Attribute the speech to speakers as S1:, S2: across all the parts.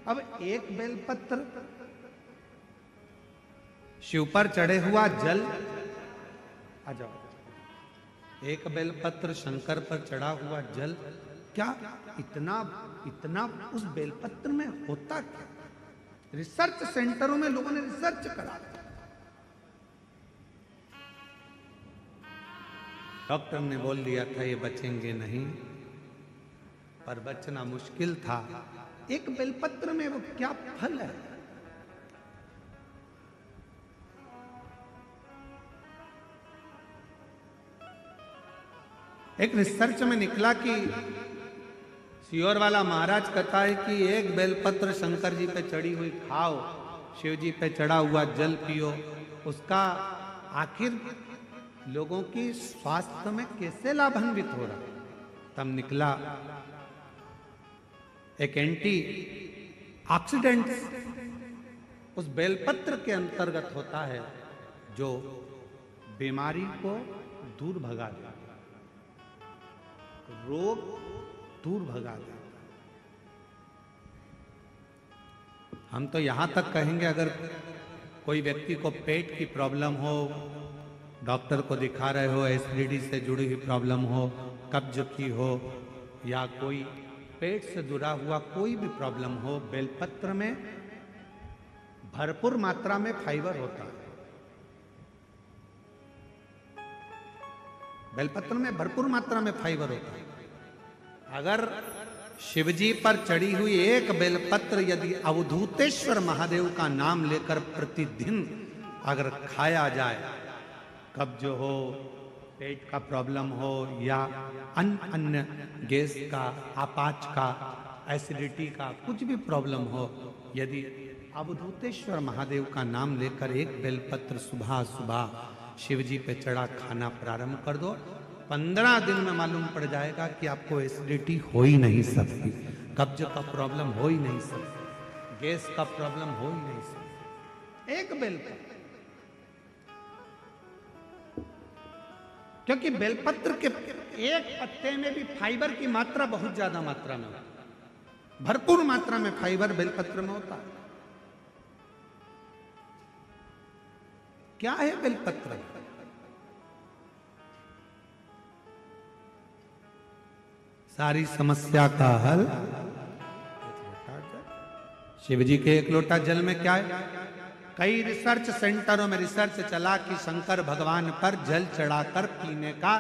S1: अब एक बेलपत्र शिव पर चढ़े हुआ जल, आ जाओ, एक बेलपत्र शंकर पर चढ़ा हुआ जल, क्या इतना इतना उस बेलपत्र में होता क्या? रिसर्च सेंटरों में लोगों ने रिसर्च करा, डॉक्टर ने बोल दिया था ये बचेंगे नहीं, पर बचना मुश्किल था। एक बेलपत्र में वो क्या फल है? एक रिसर्च में निकला कि सियोर वाला महाराज कहता है कि एक बेलपत्र शंकर जी पे चढ़ी हुई खाओ, शिव जी पे चढ़ा हुआ जल पियो, उसका आखिर लोगों की स्वास्थ्य में कैसे लाभान्वित हो रहा। तब निकला एक एंटी ऑक्सीडेंट उस बेलपत्र के अंतर्गत होता है जो बीमारी को दूर भगा देता, रोग दूर भगा देता। हम तो यहां तक कहेंगे अगर कोई व्यक्ति को पेट की प्रॉब्लम हो, डॉक्टर को दिखा रहे हो, एसिडिटी से जुड़ी हुई प्रॉब्लम हो, कब्ज की हो, या कोई पेट से जुड़ा हुआ कोई भी प्रॉब्लम हो, बेलपत्र में भरपूर मात्रा में फाइबर होता है। बेलपत्र में भरपूर मात्रा में फाइबर होता है। अगर शिवजी पर चढ़ी हुई एक बेलपत्र यदि अवधूतेश्वर महादेव का नाम लेकर प्रतिदिन अगर खाया जाए, कब्ज हो, पेट का प्रॉब्लम हो, या अन्य गैस का, आपाच का, एसिडिटी का कुछ भी प्रॉब्लम हो, यदि अवधूतेश्वर महादेव का नाम लेकर एक बेलपत्र सुबह सुबह शिवजी पे चढ़ा खाना प्रारंभ कर दो, 15 दिन में मालूम पड़ जाएगा कि आपको एसिडिटी हो ही नहीं सकती, कब्ज का प्रॉब्लम हो ही नहीं सकती, गैस का प्रॉब्लम हो ही नहीं सकती। एक बेलपत्र, क्योंकि बेलपत्र के एक पत्ते में भी फाइबर की मात्रा बहुत ज्यादा मात्रा में होती है, भरपूर मात्रा में फाइबर बेलपत्र में होता है। क्या है बेलपत्र? सारी समस्या का हल शिवजी के एक लोटा जल में क्या है? कई रिसर्च सेंटरों में रिसर्च चला कि शंकर भगवान पर जल चढ़ाकर पीने का,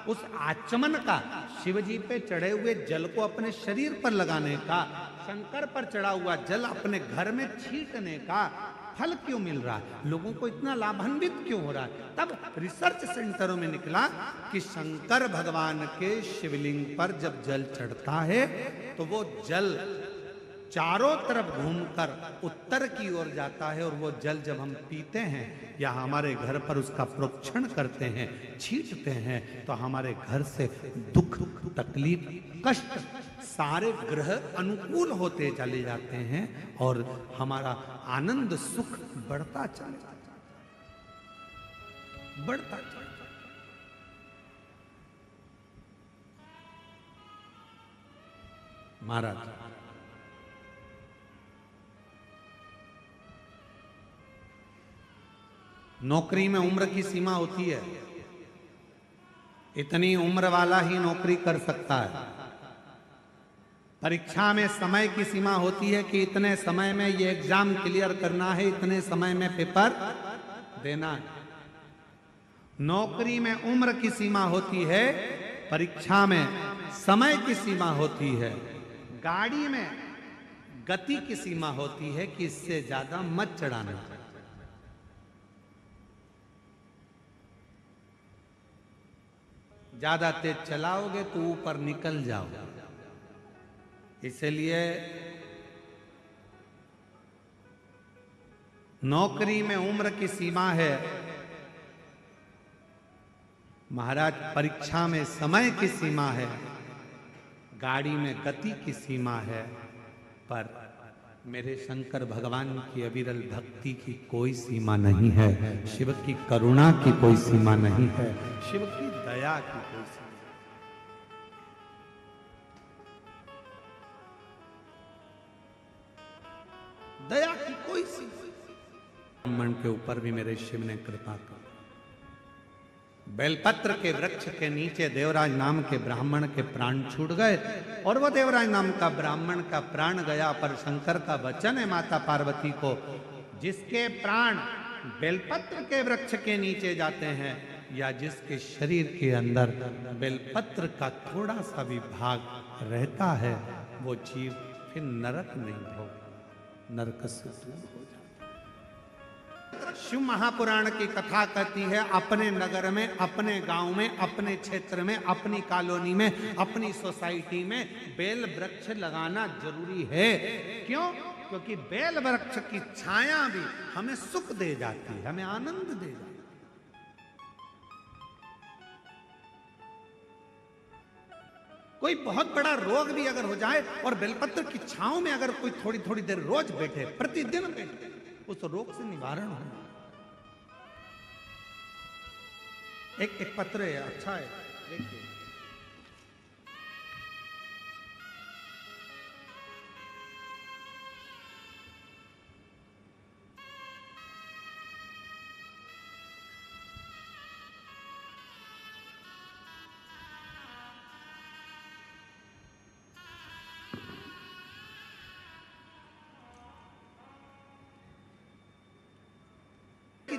S1: उस आचमन का, शिवजी पे चढ़े हुए जल को अपने शरीर पर लगाने का, शंकर पर चढ़ा हुआ जल अपने घर में छींटने का फल क्यों मिल रहा है, लोगों को इतना लाभान्वित क्यों हो रहा है? तब रिसर्च सेंटरों में निकला कि शंकर भगवान के शिवलिंग पर जब जल चढ़ता है तो वो जल चारों तरफ घूमकर उत्तर की ओर जाता है, और वो जल जब हम पीते हैं या हमारे घर पर उसका प्रोक्षण करते हैं, छींटते हैं, तो हमारे घर से दुख, तकलीफ, कष्ट सारे ग्रह अनुकूल होते चले जाते हैं और हमारा आनंद सुख बढ़ता चले जाता है, बढ़ता चले। महाराज नौकरी में उम्र की सीमा होती है, इतनी उम्र वाला ही नौकरी कर सकता है। परीक्षा में समय की सीमा होती है कि इतने समय में ये एग्जाम क्लियर करना है, इतने समय में पेपर देना है। नौकरी में उम्र की सीमा होती है, परीक्षा में समय की सीमा होती है। गाड़ी में गति की सीमा होती है कि इससे ज्यादा मत चढ़ाना। ज्यादा तेज चलाओगे तो ऊपर निकल जाओगे। इसलिए नौकरी में उम्र की सीमा है, महाराज परीक्षा में समय की सीमा है, गाड़ी में गति की सीमा है, पर मेरे शंकर भगवान की अविरल भक्ति की कोई सीमा नहीं है, शिव की करुणा की कोई सीमा नहीं है, शिव की दया की कोई सीमा। दया की कोई सी ब्राह्मण के ऊपर भी मेरे शिव ने कृपा कर। बेलपत्र के वृक्ष के नीचे देवराज नाम के ब्राह्मण के प्राण छूट गए और वो देवराज नाम का ब्राह्मण का प्राण गया, पर शंकर का वचन है माता पार्वती को, जिसके प्राण बेलपत्र के वृक्ष के नीचे जाते हैं या जिसके शरीर के अंदर बेलपत्र का थोड़ा सा भी भाग रहता है, वो जीव फिर नरक नहीं भोग, नरक से दूर हो जाता। शिव महापुराण की कथा कहती है, अपने नगर में, अपने गांव में, अपने क्षेत्र में, अपनी कॉलोनी में, अपनी सोसाइटी में बेल वृक्ष लगाना जरूरी है। क्यों? क्योंकि बेल वृक्ष की छाया भी हमें सुख दे जाती है, हमें आनंद दे जाती है। कोई बहुत बड़ा रोग भी अगर हो जाए और बेलपत्र की छांव में अगर कोई थोड़ी थोड़ी देर रोज बैठे, प्रतिदिन बैठे, उस रोग से निवारण हो। एक पत्र है, अच्छा है, देखिए।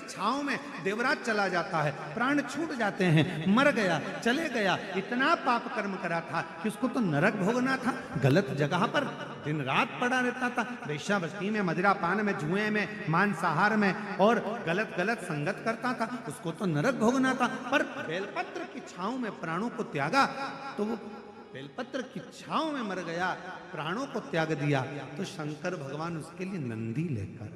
S1: छांव में देवराज चला जाता है, प्राण छूट जाते हैं, मर गया, चले गया, इतना पाप कर्म करा था कि उसको तो नरक भोगना था, गलत जगह पर दिन रात पड़ा रहता था, वेश्यावृत्ति में, मदिरापान में, जुए में, मांसाहार में और गलत गलत संगत करता था, उसको तो नरक भोगना था। पर बेलपत्र की छांव में प्राणों को त्यागा तो वो बेलपत्र की छांव में मर गया, प्राणों को त्याग दिया, तो शंकर भगवान उसके लिए नंदी लेकर,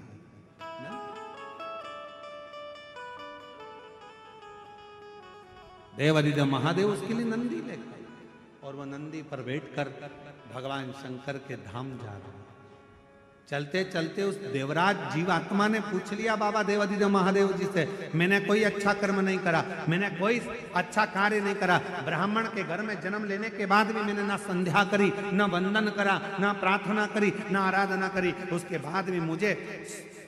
S1: देवादिदेव महादेव उसके लिए नंदी लेकर, और वह नंदी पर बैठकर भगवान शंकर के धाम जा रहे। चलते चलते उस देवराज जीवात्मा ने पूछ लिया बाबा देवादिदेव महादेव जी से, मैंने कोई अच्छा कर्म नहीं करा, मैंने कोई अच्छा कार्य नहीं करा, ब्राह्मण के घर में जन्म लेने के बाद भी मैंने ना संध्या करी, ना वंदन करा, ना प्रार्थना करी, ना आराधना करी, उसके बाद भी मुझे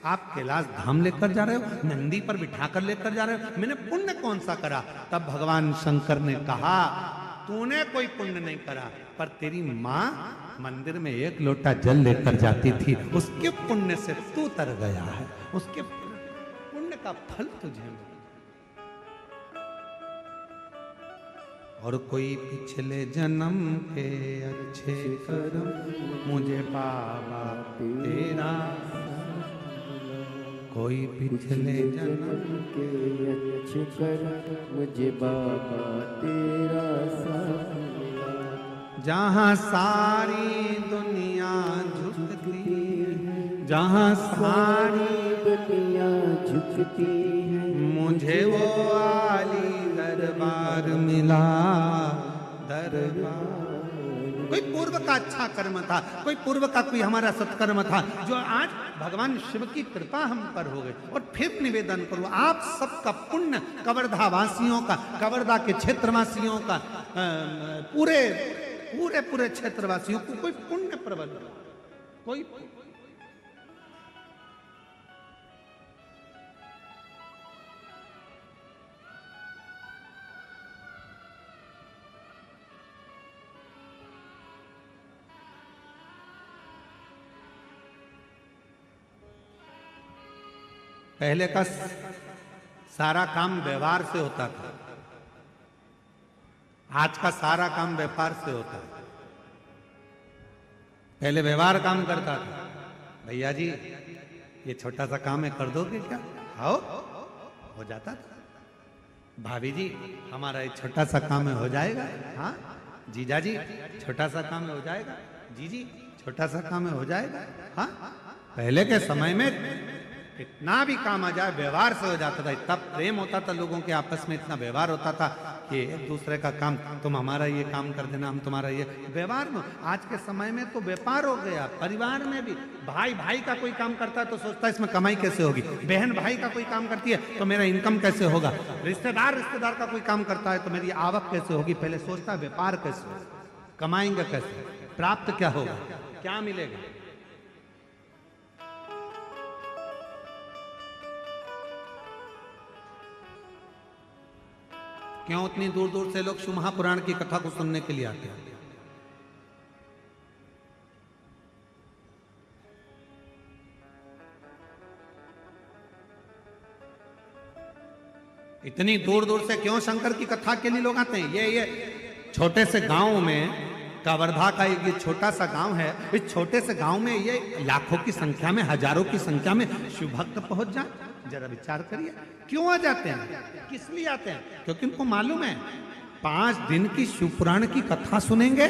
S1: आप कैलाश धाम लेकर जा रहे हो, नंदी पर बिठाकर लेकर जा रहे हो, मैंने पुण्य कौन सा करा? तब भगवान शंकर ने कहा, तूने कोई पुण्य नहीं करा, पर तेरी माँ मंदिर में एक लोटा जल लेकर जाती थी, उसके पुण्य से तू तर गया है, उसके पुण्य का फल तुझे मिला। और कोई पिछले जन्म के अच्छे कर्म मुझे बाबा तेरा, कोई पिछले जन्म
S2: के अच्छे कर्म मुझे बाबा तेरा साथ मिला।
S1: जहाँ सारी दुनिया झुकती है, जहाँ सारी
S2: दुनिया झुकती है,
S1: मुझे वो आली दरबार मिला, दरबार। कोई पूर्व का अच्छा कर्म था, कोई पूर्व का कोई हमारा सत्कर्म था, जो आज भगवान शिव की कृपा हम पर हो गई। और फिर निवेदन करूं, आप सबका पुण्य, कवर्धा वासियों का, कवर्धा के क्षेत्रवासियों का, पूरे पूरे पूरे क्षेत्रवासियों को कोई पुण्य प्रबल, कोई पहले का सारा काम व्यवहार से होता था, आज का सारा काम व्यापार से होता है। पहले व्यवहार काम करता था, भैया जी ये छोटा सा काम है, कर दोगे क्या? आओ, हो जाता था। भाभी जी हमारा ये छोटा सा काम है, हो जाएगा? हाँ जीजा जी छोटा सा काम है, हो जाएगा? जी जी छोटा सा काम है, हो जाएगा? हाँ, पहले के समय में इतना भी काम आ जाए व्यवहार से हो जाता था, इतना प्रेम होता था लोगों के आपस में, इतना व्यवहार होता था कि एक दूसरे का काम, तुम हमारा ये काम कर देना, हम तुम्हारा ये, व्यवहार में। आज के समय में तो व्यापार हो गया, परिवार में भी भाई भाई का कोई काम करता है तो सोचता है इसमें कमाई कैसे होगी, बहन भाई का कोई काम करती है तो मेरा इनकम कैसे होगा, रिश्तेदार का कोई काम करता है तो मेरी आवक कैसे होगी, पहले सोचता है व्यापार कैसे होगा, कमाएंगे कैसे, प्राप्त क्या होगा, क्या मिलेगा। क्यों इतनी दूर दूर से लोग शिव महापुराण की कथा को सुनने के लिए आते हैं? इतनी दूर दूर से क्यों शंकर की कथा के लिए लोग आते हैं? ये छोटे से गांव में, कवर्धा का एक ये छोटा सा गांव है, इस छोटे से गांव में ये लाखों की संख्या में, हजारों की संख्या में शिव भक्त पहुंच जाए। जरा विचार करिए, क्यों आ जाते हैं, किस लिए आते हैं? क्योंकि उनको मालूम है 5 दिन की शिव पुराण की कथा सुनेंगे,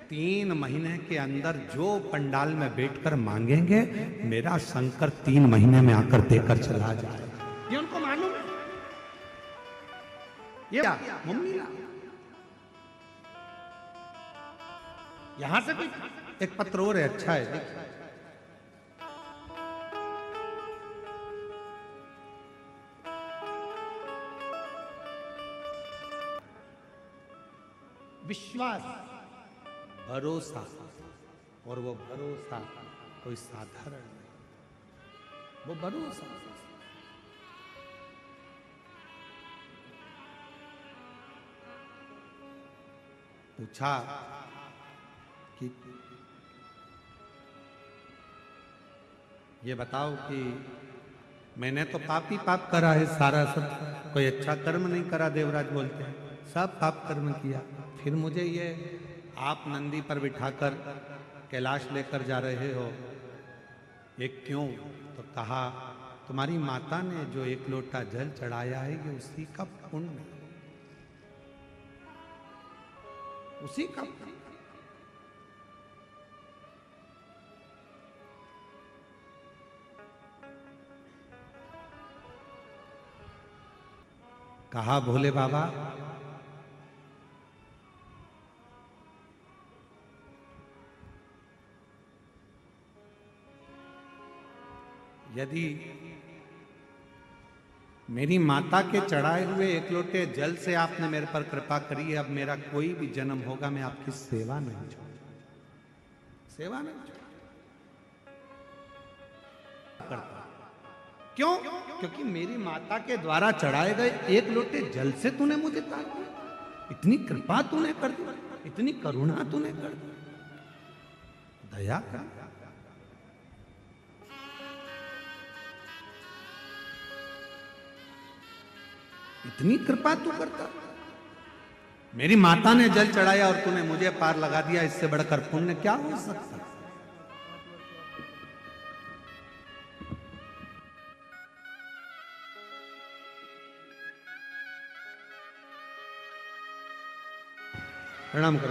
S1: 3 महीने के अंदर जो पंडाल में बैठकर मांगेंगे, मेरा शंकर 3 महीने में आकर देकर चला जाए। ये उनको मालूम है। ये मम्मी यहां से कोई एक पत्र और है, अच्छा है, देखिए। विश्वास, भरोसा, और वो भरोसा कोई साधारण नहीं, वो भरोसा। पूछा कि ये बताओ कि मैंने तो पाप ही पाप करा है सारा, सब कोई अच्छा कर्म नहीं करा। देवराज बोलते हैं सब पाप कर्म किया, फिर मुझे ये आप नंदी पर बिठाकर कैलाश लेकर जा रहे हो, एक क्यों? तो कहा तुम्हारी माता ने जो 1 लोटा जल चढ़ाया है, ये उसी का पुण्य, उसी का। कहा भोले बाबा यदि मेरी माता के चढ़ाए हुए 1 लोटे जल से आपने मेरे पर कृपा करी है, अब मेरा कोई भी जन्म होगा मैं आपकी सेवा नहीं छोड़ूंगा, सेवा नहीं करता। क्यों? क्योंकि मेरी माता के द्वारा चढ़ाए गए 1 लोटे जल से तूने मुझे तार दिया, इतनी कृपा तूने कर दी, इतनी करुणा तूने कर दी, दया कर। इतनी कृपा तू करता, मेरी माता ने जल चढ़ाया और तूने मुझे पार लगा दिया, इससे बढ़कर पुण्य क्या हो सकता? प्रणाम करो।